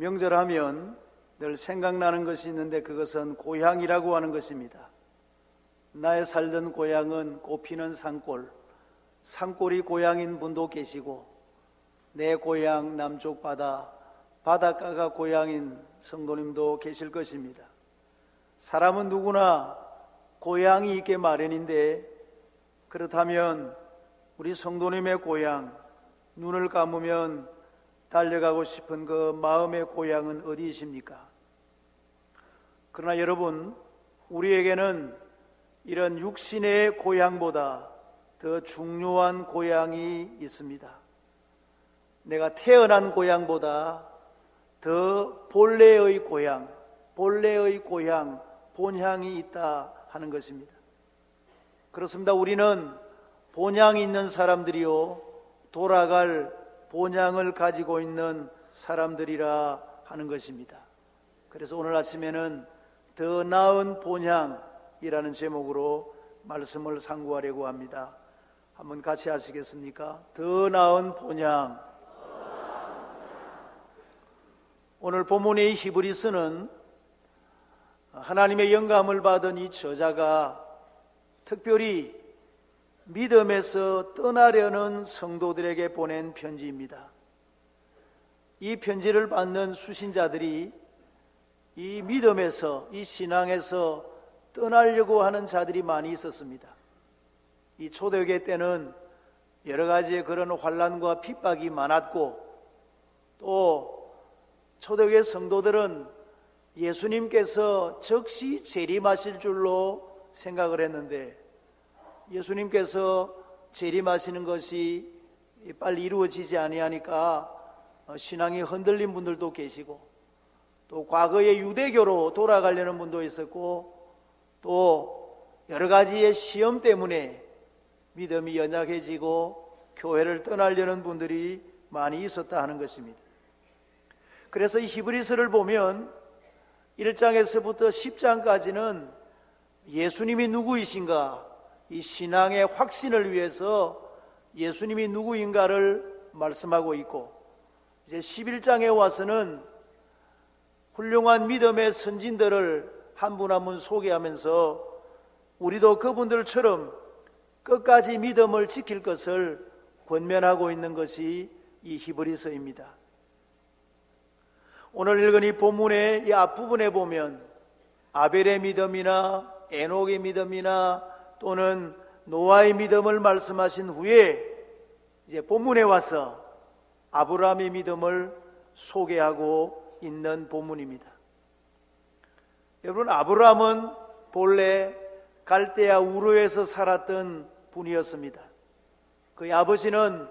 명절하면 늘 생각나는 것이 있는데 그것은 고향이라고 하는 것입니다. 나의 살던 고향은 꽃피는 산골, 산골이 고향인 분도 계시고 내 고향 남쪽 바닷가가 고향인 성도님도 계실 것입니다. 사람은 누구나 고향이 있게 마련인데 그렇다면 우리 성도님의 고향, 눈을 감으면 달려가고 싶은 그 마음의 고향은 어디이십니까? 그러나 여러분, 우리에게는 이런 육신의 고향보다 더 중요한 고향이 있습니다. 내가 태어난 고향보다 더 본래의 고향, 본향이 있다 하는 것입니다. 그렇습니다. 우리는 본향이 있는 사람들이요, 돌아갈 본향을 가지고 있는 사람들이라 하는 것입니다. 그래서 오늘 아침에는 더 나은 본향이라는 제목으로 말씀을 상고하려고 합니다. 한번 같이 하시겠습니까? 더 나은 본향. 오늘 본문의 히브리서는 하나님의 영감을 받은 이 저자가 특별히 믿음에서 떠나려는 성도들에게 보낸 편지입니다. 이 편지를 받는 수신자들이 이 믿음에서, 이 신앙에서 떠나려고 하는 자들이 많이 있었습니다. 이 초대교회 때는 여러 가지의 그런 환난과 핍박이 많았고, 또 초대교회 성도들은 예수님께서 즉시 재림하실 줄로 생각을 했는데 예수님께서 재림하시는 것이 빨리 이루어지지 아니하니까 신앙이 흔들린 분들도 계시고, 또 과거의 유대교로 돌아가려는 분도 있었고, 또 여러 가지의 시험 때문에 믿음이 연약해지고 교회를 떠나려는 분들이 많이 있었다 하는 것입니다. 그래서 이 히브리서를 보면 1장에서부터 10장까지는 예수님이 누구이신가, 이 신앙의 확신을 위해서 예수님이 누구인가를 말씀하고 있고, 이제 11장에 와서는 훌륭한 믿음의 선진들을 한 분 한 분 소개하면서 우리도 그분들처럼 끝까지 믿음을 지킬 것을 권면하고 있는 것이 이 히브리서입니다. 오늘 읽은 이 본문의 이 앞부분에 보면 아벨의 믿음이나 에녹의 믿음이나 또는 노아의 믿음을 말씀하신 후에 이제 본문에 와서 아브라함의 믿음을 소개하고 있는 본문입니다. 여러분, 아브라함은 본래 갈대아 우르에서 살았던 분이었습니다. 그의 아버지는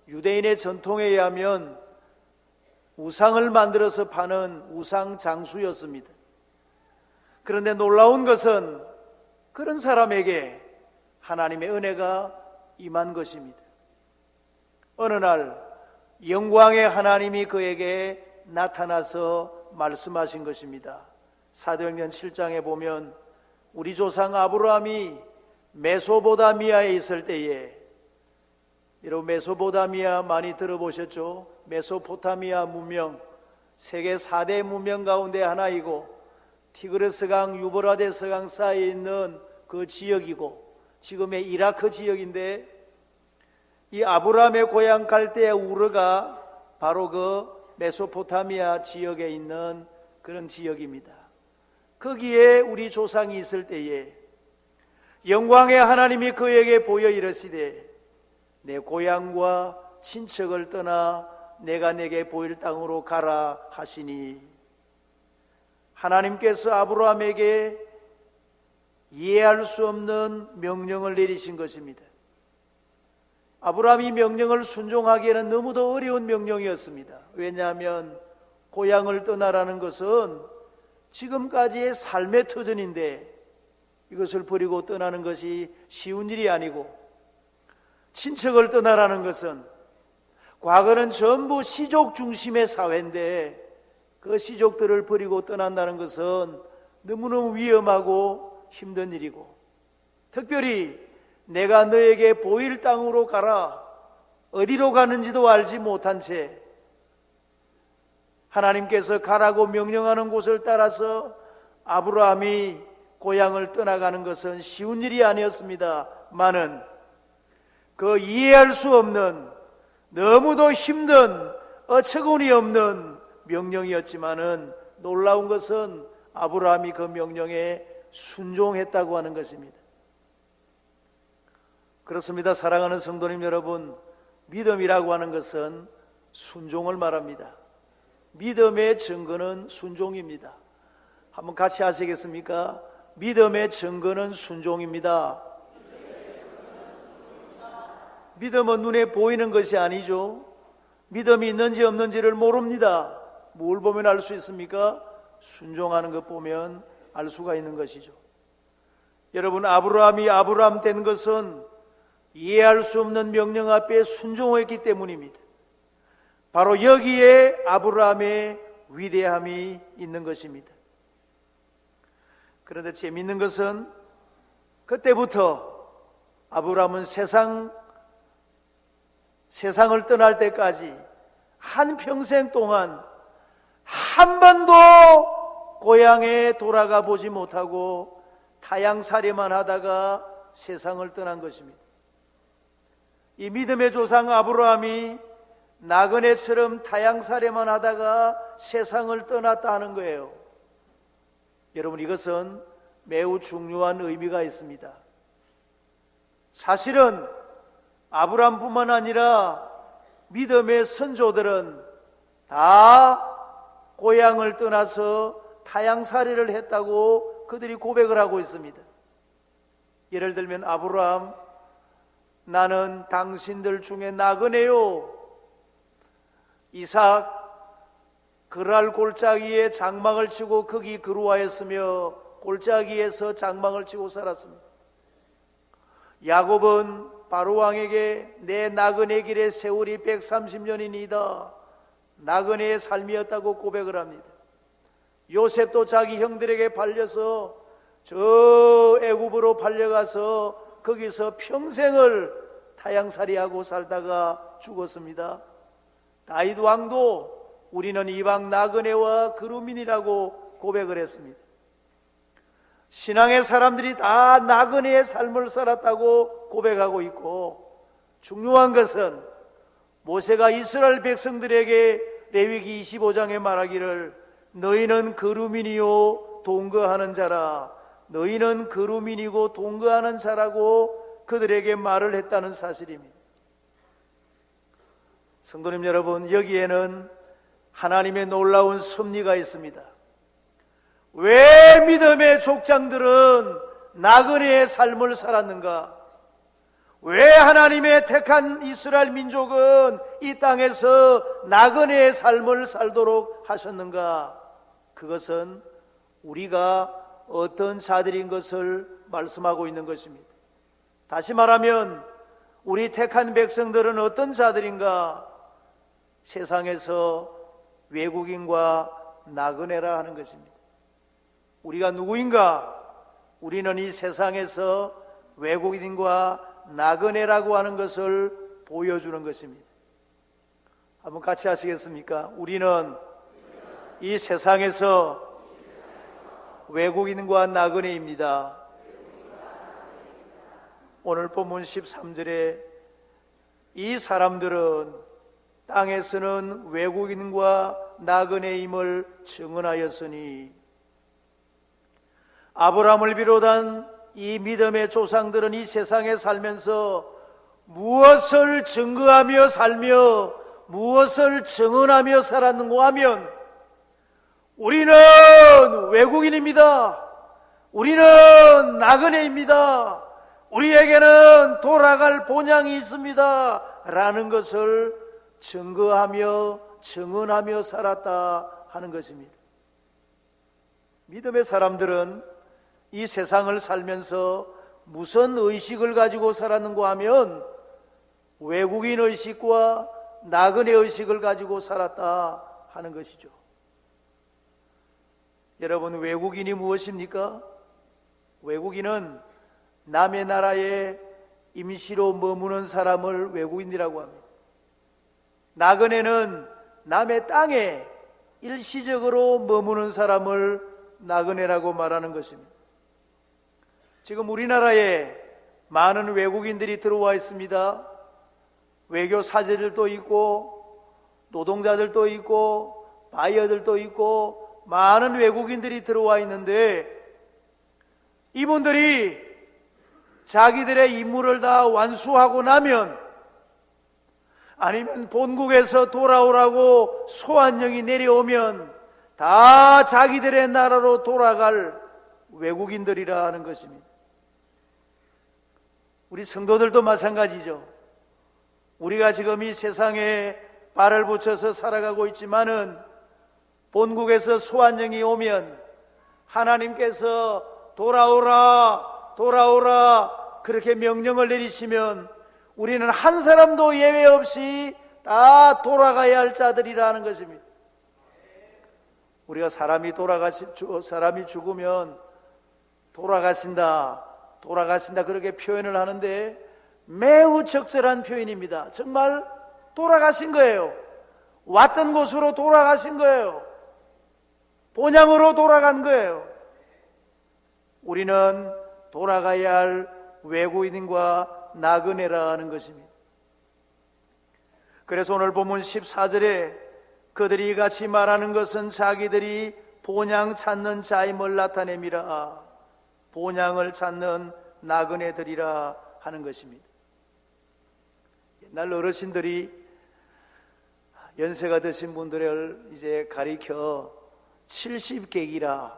유대인의 전통에 의하면 우상을 만들어서 파는 우상 장수였습니다. 그런데 놀라운 것은 그런 사람에게 하나님의 은혜가 임한 것입니다. 어느 날 영광의 하나님이 그에게 나타나서 말씀하신 것입니다. 사도행전 7장에 보면 우리 조상 아브라함이 메소포타미아에 있을 때에, 여러분 메소포타미아 많이 들어보셨죠? 메소포타미아 문명, 세계 4대 문명 가운데 하나이고 티그리스강, 유브라데스강 사이에 있는 그 지역이고 지금의 이라크 지역인데, 이 아브라함의 고향 갈대아 우르가 바로 그 메소포타미아 지역에 있는 그런 지역입니다. 거기에 우리 조상이 있을 때에 영광의 하나님이 그에게 보여 이르시되 내 고향과 친척을 떠나 내가 내게 보일 땅으로 가라 하시니, 하나님께서 아브라함에게 이해할 수 없는 명령을 내리신 것입니다. 아브라함이 명령을 순종하기에는 너무도 어려운 명령이었습니다. 왜냐하면 고향을 떠나라는 것은 지금까지의 삶의 터전인데 이것을 버리고 떠나는 것이 쉬운 일이 아니고, 친척을 떠나라는 것은 과거는 전부 시족 중심의 사회인데 그 시족들을 버리고 떠난다는 것은 너무너무 위험하고 힘든 일이고, 특별히 내가 너에게 보일 땅으로 가라, 어디로 가는지도 알지 못한 채 하나님께서 가라고 명령하는 곳을 따라서 아브라함이 고향을 떠나가는 것은 쉬운 일이 아니었습니다만은 그 이해할 수 없는, 너무도 힘든, 어처구니 없는 명령이었지만은 놀라운 것은 아브라함이 그 명령에 순종했다고 하는 것입니다. 그렇습니다. 사랑하는 성도님 여러분, 믿음이라고 하는 것은 순종을 말합니다. 믿음의 증거는 순종입니다. 한번 같이 하시겠습니까? 믿음의 증거는 순종입니다. 믿음은 눈에 보이는 것이 아니죠. 믿음이 있는지 없는지를 모릅니다. 뭘 보면 알 수 있습니까? 순종하는 것 보면 알 수가 있는 것이죠. 여러분, 아브라함이 아브라함 된 것은 이해할 수 없는 명령 앞에 순종했기 때문입니다. 바로 여기에 아브라함의 위대함이 있는 것입니다. 그런데 재미있는 것은 그때부터 아브라함은 세상을 떠날 때까지 한평생 동안 한 번도 고향에 돌아가 보지 못하고 타향살이만 하다가 세상을 떠난 것입니다. 이 믿음의 조상 아브라함이 나그네처럼 타향살이만 하다가 세상을 떠났다 하는 거예요. 여러분, 이것은 매우 중요한 의미가 있습니다. 사실은 아브라함뿐만 아니라 믿음의 선조들은 다 고향을 떠나서 타향살이를 했다고 그들이 고백을 하고 있습니다. 예를 들면 아브라함, 나는 당신들 중에 나그네요. 이삭, 그랄 골짜기에 장막을 치고 거기 거루하였으며 골짜기에서 장막을 치고 살았습니다. 야곱은 바로왕에게 내 나그네 길의 세월이 130년이니이다. 나그네의 삶이었다고 고백을 합니다. 요셉도 자기 형들에게 팔려서 저 애굽으로 팔려가서 거기서 평생을 타향살이하고 살다가 죽었습니다. 다윗 왕도 우리는 이방 나그네와 그루민이라고 고백을 했습니다. 신앙의 사람들이 다 나그네의 삶을 살았다고 고백하고 있고, 중요한 것은 모세가 이스라엘 백성들에게 레위기 25장에 말하기를 너희는 그루민이요 동거하는 자라, 너희는 그루민이고 동거하는 자라고 그들에게 말을 했다는 사실입니다. 성도님 여러분, 여기에는 하나님의 놀라운 섭리가 있습니다. 왜 믿음의 족장들은 나그네의 삶을 살았는가? 왜 하나님의 택한 이스라엘 민족은 이 땅에서 나그네의 삶을 살도록 하셨는가? 그것은 우리가 어떤 자들인 것을 말씀하고 있는 것입니다. 다시 말하면 우리 택한 백성들은 어떤 자들인가? 세상에서 외국인과 나그네라 하는 것입니다. 우리가 누구인가? 우리는 이 세상에서 외국인과 나그네라고 하는 것을 보여주는 것입니다. 한번 같이 하시겠습니까? 우리는 이 세상에서 외국인과 나그네입니다. 오늘 본문 13절에 이 사람들은 땅에서는 외국인과 나그네임을 증언하였으니, 아브라함을 비롯한 이 믿음의 조상들은 이 세상에 살면서 무엇을 증거하며 살며 무엇을 증언하며 살았는가 하면 우리는 외국인입니다. 우리는 나그네입니다. 우리에게는 돌아갈 본향이 있습니다. 라는 것을 증거하며 증언하며 살았다 하는 것입니다. 믿음의 사람들은 이 세상을 살면서 무슨 의식을 가지고 살았는가 하면 외국인 의식과 나그네 의식을 가지고 살았다 하는 것이죠. 여러분, 외국인이 무엇입니까? 외국인은 남의 나라에 임시로 머무는 사람을 외국인이라고 합니다. 나그네는 남의 땅에 일시적으로 머무는 사람을 나그네라고 말하는 것입니다. 지금 우리나라에 많은 외국인들이 들어와 있습니다. 외교 사제들도 있고 노동자들도 있고 바이어들도 있고 많은 외국인들이 들어와 있는데, 이분들이 자기들의 임무를 다 완수하고 나면, 아니면 본국에서 돌아오라고 소환령이 내려오면 다 자기들의 나라로 돌아갈 외국인들이라 하는 것입니다. 우리 성도들도 마찬가지죠. 우리가 지금 이 세상에 발을 붙여서 살아가고 있지만은 본국에서 소환령이 오면 하나님께서 돌아오라 돌아오라 그렇게 명령을 내리시면 우리는 한 사람도 예외 없이 다 돌아가야 할 자들이라는 것입니다. 우리가 사람이 죽으면 돌아가신다 그렇게 표현을 하는데 매우 적절한 표현입니다. 정말 돌아가신 거예요. 왔던 곳으로 돌아가신 거예요. 본향으로 돌아간 거예요. 우리는 돌아가야 할 외국인과 나그네라 하는 것입니다. 그래서 오늘 본문 14절에 그들이 같이 말하는 것은 자기들이 본향 찾는 자임을 나타냄이라. 본향을 찾는 나그네들이라 하는 것입니다. 옛날 어르신들이 연세가 드신 분들을 이제 가리켜 70객이라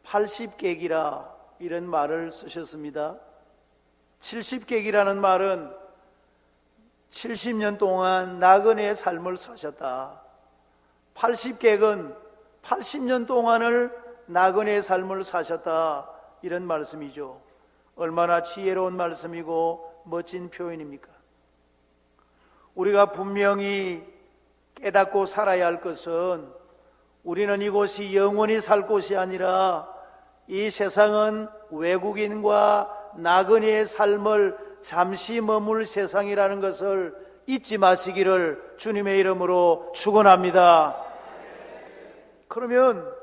80객이라 이런 말을 쓰셨습니다. 70객이라는 말은 70년 동안 나그네의 삶을 사셨다. 80객은 80년 동안을 나그네의 삶을 사셨다. 이런 말씀이죠. 얼마나 지혜로운 말씀이고 멋진 표현입니까? 우리가 분명히 깨닫고 살아야 할 것은 우리는 이곳이 영원히 살 곳이 아니라 이 세상은 외국인과 나그네의 삶을 잠시 머물 세상이라는 것을 잊지 마시기를 주님의 이름으로 축원합니다. 그러면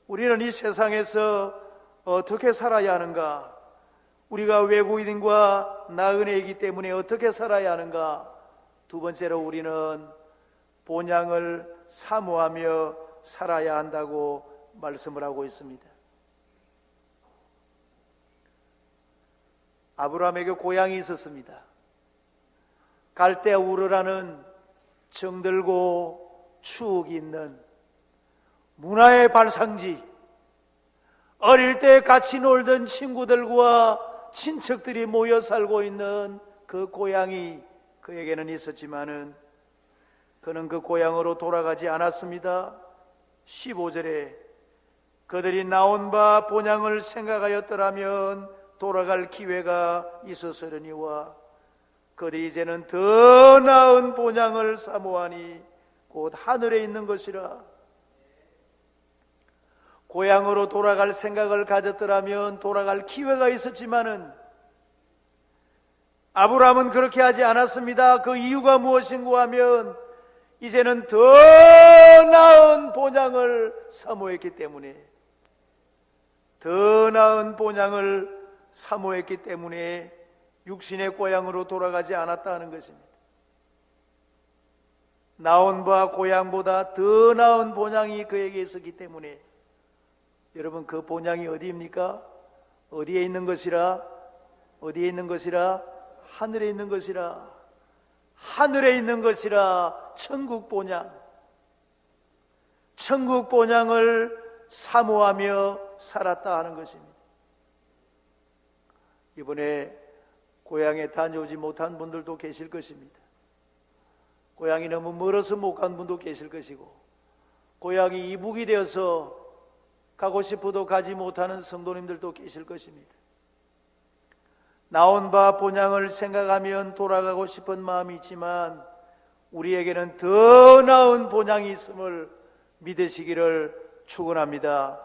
우리는 이 세상에서 어떻게 살아야 하는가? 우리가 외국인과 나그네이기 때문에 어떻게 살아야 하는가? 두 번째로 우리는 본향을 사모하며 살아야 한다고 말씀을 하고 있습니다. 아브라함에게 고향이 있었습니다. 갈대아 우르라는 정들고 추억이 있는 문화의 발상지, 어릴 때 같이 놀던 친구들과 친척들이 모여 살고 있는 그 고향이 그에게는 있었지만은 그는 그 고향으로 돌아가지 않았습니다. 15절에 그들이 나온 바 본향을 생각하였더라면 돌아갈 기회가 있었으려니와 그들이 이제는 더 나은 본향을 사모하니 곧 하늘에 있는 것이라. 고향으로 돌아갈 생각을 가졌더라면 돌아갈 기회가 있었지만은 아브라함은 그렇게 하지 않았습니다. 그 이유가 무엇인가 하면 이제는 더 나은 본향을 사모했기 때문에, 더 나은 본향을 사모했기 때문에 육신의 고향으로 돌아가지 않았다는 것입니다. 나온 바 고향보다 더 나은 본향이 그에게 있었기 때문에, 여러분 그 본향이 어디입니까? 어디에 있는 것이라? 어디에 있는 것이라? 하늘에 있는 것이라. 하늘에 있는 것이라. 천국 본향. 천국 본향을 사모하며 살았다 하는 것입니다. 이번에 고향에 다녀오지 못한 분들도 계실 것입니다. 고향이 너무 멀어서 못 간 분도 계실 것이고, 고향이 이북이 되어서 가고 싶어도 가지 못하는 성도님들도 계실 것입니다. 나온 바 본향을 생각하면 돌아가고 싶은 마음이 있지만 우리에게는 더 나은 본향이 있음을 믿으시기를 축원합니다.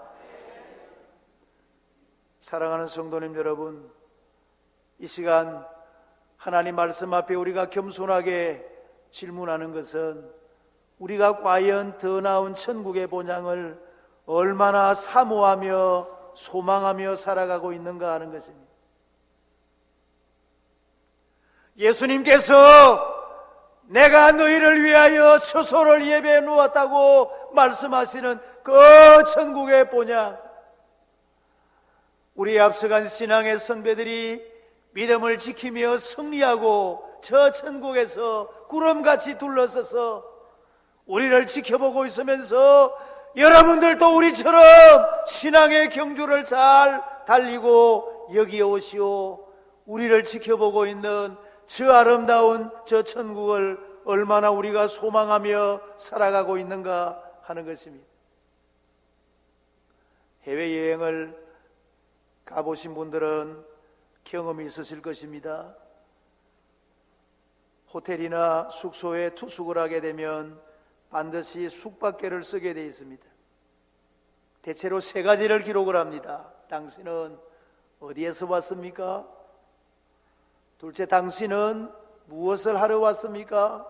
사랑하는 성도님 여러분, 이 시간 하나님 말씀 앞에 우리가 겸손하게 질문하는 것은 우리가 과연 더 나은 천국의 본향을 얼마나 사모하며 소망하며 살아가고 있는가 하는 것입니다. 예수님께서 내가 너희를 위하여 처소를 예배해 놓았다고 말씀하시는 그 천국의 본향, 우리 앞서간 신앙의 선배들이 믿음을 지키며 승리하고 저 천국에서 구름같이 둘러서서 우리를 지켜보고 있으면서 여러분들도 우리처럼 신앙의 경주를 잘 달리고 여기에 오시오 우리를 지켜보고 있는 저 아름다운 저 천국을 얼마나 우리가 소망하며 살아가고 있는가 하는 것입니다. 해외여행을 가보신 분들은 경험이 있으실 것입니다. 호텔이나 숙소에 투숙을 하게 되면 반드시 숙박계를 쓰게 되어 있습니다. 대체로 세 가지를 기록을 합니다. 당신은 어디에서 왔습니까? 둘째, 당신은 무엇을 하러 왔습니까?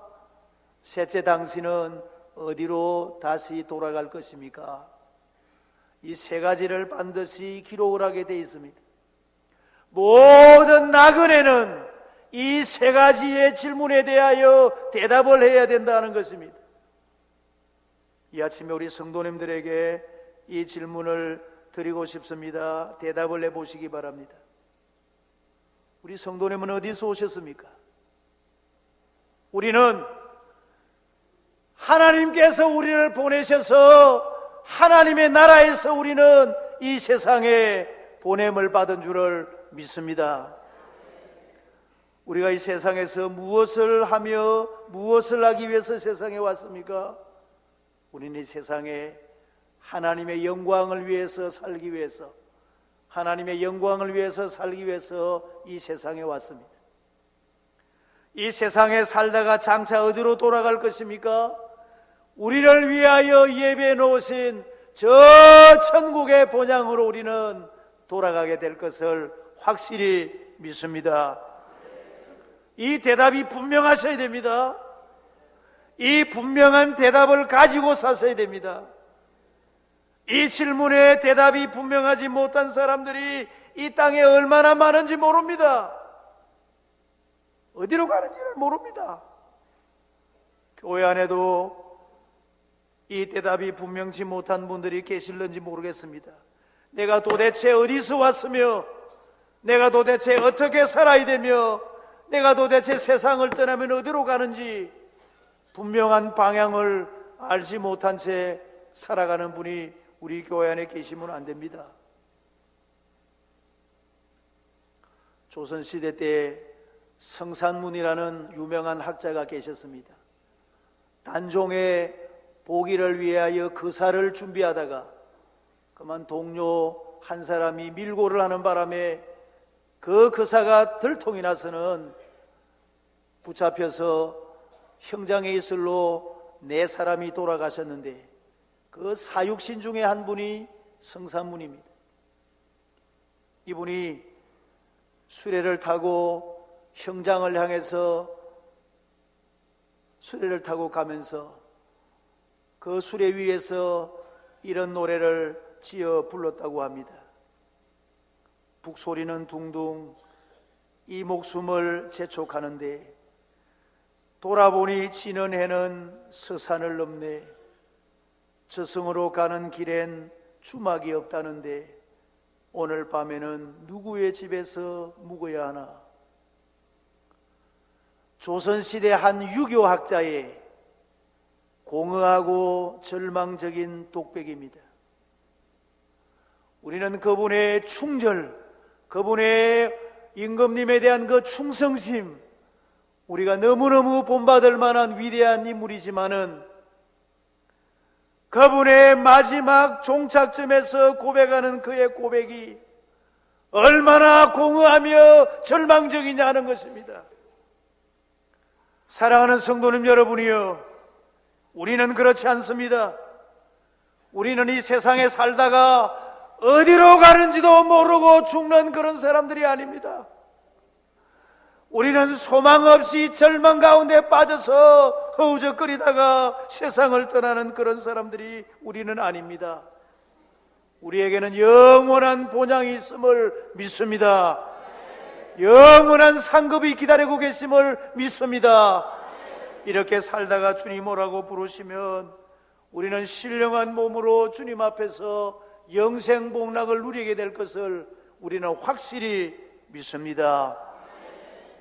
셋째, 당신은 어디로 다시 돌아갈 것입니까? 이 세 가지를 반드시 기록을 하게 되어 있습니다. 모든 나그네는 이 세 가지의 질문에 대하여 대답을 해야 된다는 것입니다. 이 아침에 우리 성도님들에게 이 질문을 드리고 싶습니다. 대답을 해보시기 바랍니다. 우리 성도님은 어디서 오셨습니까? 우리는 하나님께서 우리를 보내셔서 하나님의 나라에서 우리는 이 세상에 보냄을 받은 줄을 믿습니다. 우리가 이 세상에서 무엇을 하며 무엇을 하기 위해서 세상에 왔습니까? 우리는 이 세상에 하나님의 영광을 위해서 살기 위해서, 하나님의 영광을 위해서 살기 위해서 이 세상에 왔습니다. 이 세상에 살다가 장차 어디로 돌아갈 것입니까? 우리를 위하여 예배해 놓으신 저 천국의 본향으로 우리는 돌아가게 될 것을 확실히 믿습니다. 이 대답이 분명하셔야 됩니다. 이 분명한 대답을 가지고 사셔야 됩니다. 이 질문에 대답이 분명하지 못한 사람들이 이 땅에 얼마나 많은지 모릅니다. 어디로 가는지를 모릅니다. 교회 안에도 이 대답이 분명치 못한 분들이 계실는지 모르겠습니다. 내가 도대체 어디서 왔으며, 내가 도대체 어떻게 살아야 되며, 내가 도대체 세상을 떠나면 어디로 가는지 분명한 방향을 알지 못한 채 살아가는 분이 우리 교회 안에 계시면 안 됩니다. 조선시대 때 성산문이라는 유명한 학자가 계셨습니다. 단종의 보기를 위하여 거사를 준비하다가 그만 동료 한 사람이 밀고를 하는 바람에 그 거사가 들통이 나서는 붙잡혀서 형장의 이슬로 4사람이 돌아가셨는데 그 사육신 중에 한 분이 성산문입니다. 이분이 수레를 타고 형장을 향해서 수레를 타고 가면서 그 수레 위에서 이런 노래를 지어 불렀다고 합니다. 북소리는 둥둥 이 목숨을 재촉하는데 돌아보니 지는 해는 서산을 넘네. 저승으로 가는 길엔 주막이 없다는데 오늘 밤에는 누구의 집에서 묵어야 하나. 조선시대 한 유교학자의 공허하고 절망적인 독백입니다. 우리는 그분의 충절, 그분의 임금님에 대한 그 충성심, 우리가 너무너무 본받을 만한 위대한 인물이지만은 그분의 마지막 종착점에서 고백하는 그의 고백이 얼마나 공허하며 절망적이냐 하는 것입니다. 사랑하는 성도님 여러분이요, 우리는 그렇지 않습니다. 우리는 이 세상에 살다가 어디로 가는지도 모르고 죽는 그런 사람들이 아닙니다. 우리는 소망 없이 절망 가운데 빠져서 허우적거리다가 세상을 떠나는 그런 사람들이 우리는 아닙니다. 우리에게는 영원한 본향이 있음을 믿습니다. 영원한 상급이 기다리고 계심을 믿습니다. 이렇게 살다가 주님 오라고 부르시면 우리는 신령한 몸으로 주님 앞에서 영생복락을 누리게 될 것을 우리는 확실히 믿습니다.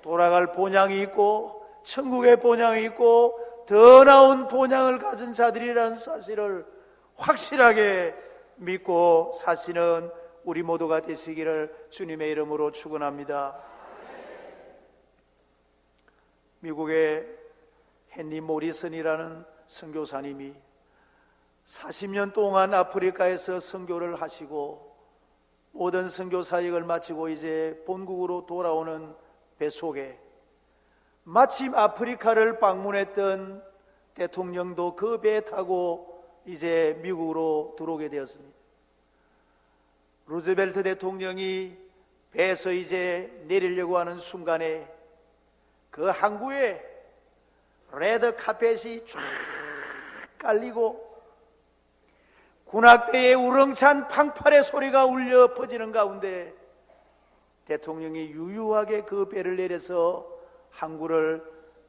돌아갈 본향이 있고 천국의 본향이 있고 더 나은 본향을 가진 자들이라는 사실을 확실하게 믿고 사시는 우리 모두가 되시기를 주님의 이름으로 축원합니다. 미국의 헨리 모리슨이라는 선교사님이 40년 동안 아프리카에서 선교를 하시고 모든 선교 사역을 마치고 이제 본국으로 돌아오는 배 속에 마침 아프리카를 방문했던 대통령도 그 배에 타고 이제 미국으로 들어오게 되었습니다. 루즈벨트 대통령이 배에서 이제 내리려고 하는 순간에 그 항구에 레드 카펫이 쫙 깔리고 군악대의 우렁찬 팡팔의 소리가 울려 퍼지는 가운데 대통령이 유유하게 그 배를 내려서 항구를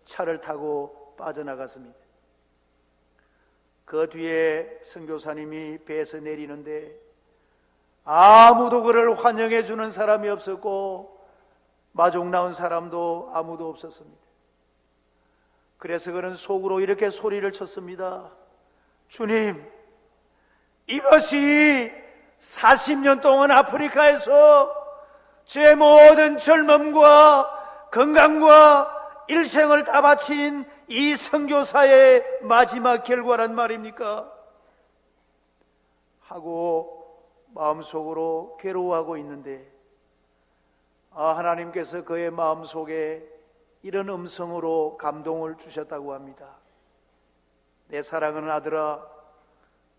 차를 타고 빠져나갔습니다. 그 뒤에 선교사님이 배에서 내리는데 아무도 그를 환영해 주는 사람이 없었고 마중 나온 사람도 아무도 없었습니다. 그래서 그는 속으로 이렇게 소리를 쳤습니다. 주님, 이것이 40년 동안 아프리카에서 제 모든 젊음과 건강과 일생을 다 바친 이 선교사의 마지막 결과란 말입니까? 하고 마음속으로 괴로워하고 있는데 하나님께서 그의 마음속에 이런 음성으로 감동을 주셨다고 합니다. 내 사랑하는 아들아,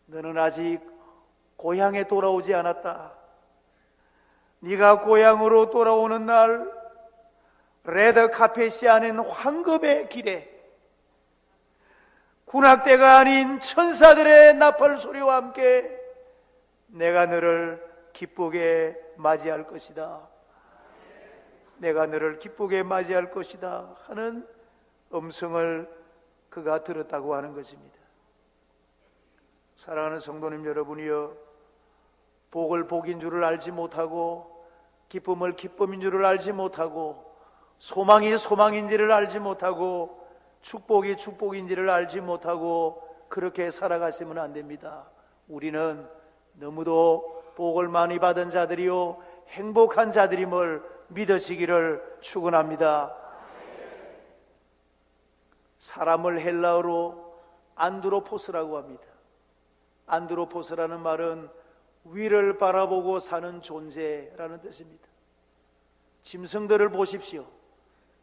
너는 아직 고향에 돌아오지 않았다. 네가 고향으로 돌아오는 날 레드 카펫이 아닌 황금의 길에 군악대가 아닌 천사들의 나팔 소리와 함께 내가 너를 기쁘게 맞이할 것이다. 내가 너를 기쁘게 맞이할 것이다 하는 음성을 그가 들었다고 하는 것입니다. 사랑하는 성도님 여러분이여, 복을 복인 줄을 알지 못하고 기쁨을 기쁨인 줄을 알지 못하고 소망이 소망인지를 알지 못하고 축복이 축복인지를 알지 못하고 그렇게 살아가시면 안 됩니다. 우리는 너무도 복을 많이 받은 자들이요 행복한 자들임을 믿으시기를 축원합니다. 사람을 헬라어로 안드로포스라고 합니다. 안드로포스라는 말은 위를 바라보고 사는 존재라는 뜻입니다. 짐승들을 보십시오.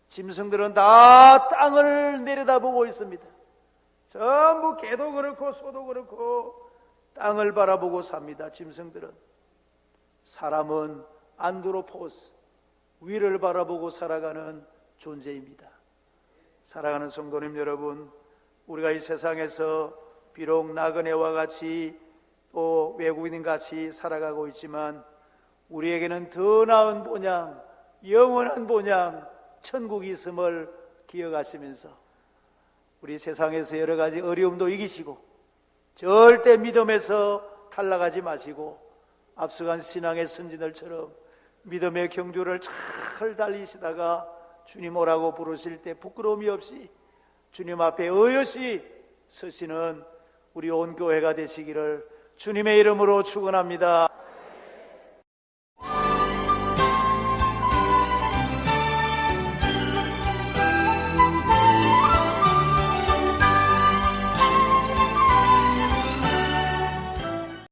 짐승들은 다 땅을 내려다보고 있습니다. 전부 개도 그렇고 소도 그렇고 땅을 바라보고 삽니다. 짐승들은. 사람은 안드로포스, 위를 바라보고 살아가는 존재입니다. 사랑하는 성도님 여러분, 우리가 이 세상에서 비록 나그네와 같이 또 외국인 같이 살아가고 있지만 우리에게는 더 나은 본향, 영원한 본향, 천국이 있음을 기억하시면서 우리 세상에서 여러 가지 어려움도 이기시고 절대 믿음에서 탈락하지 마시고 앞서간 신앙의 선진들처럼 믿음의 경주를 잘 달리시다가 주님 오라고 부르실 때 부끄러움이 없이 주님 앞에 의젓이 서시는 우리 온 교회가 되시기를 주님의 이름으로 축원합니다.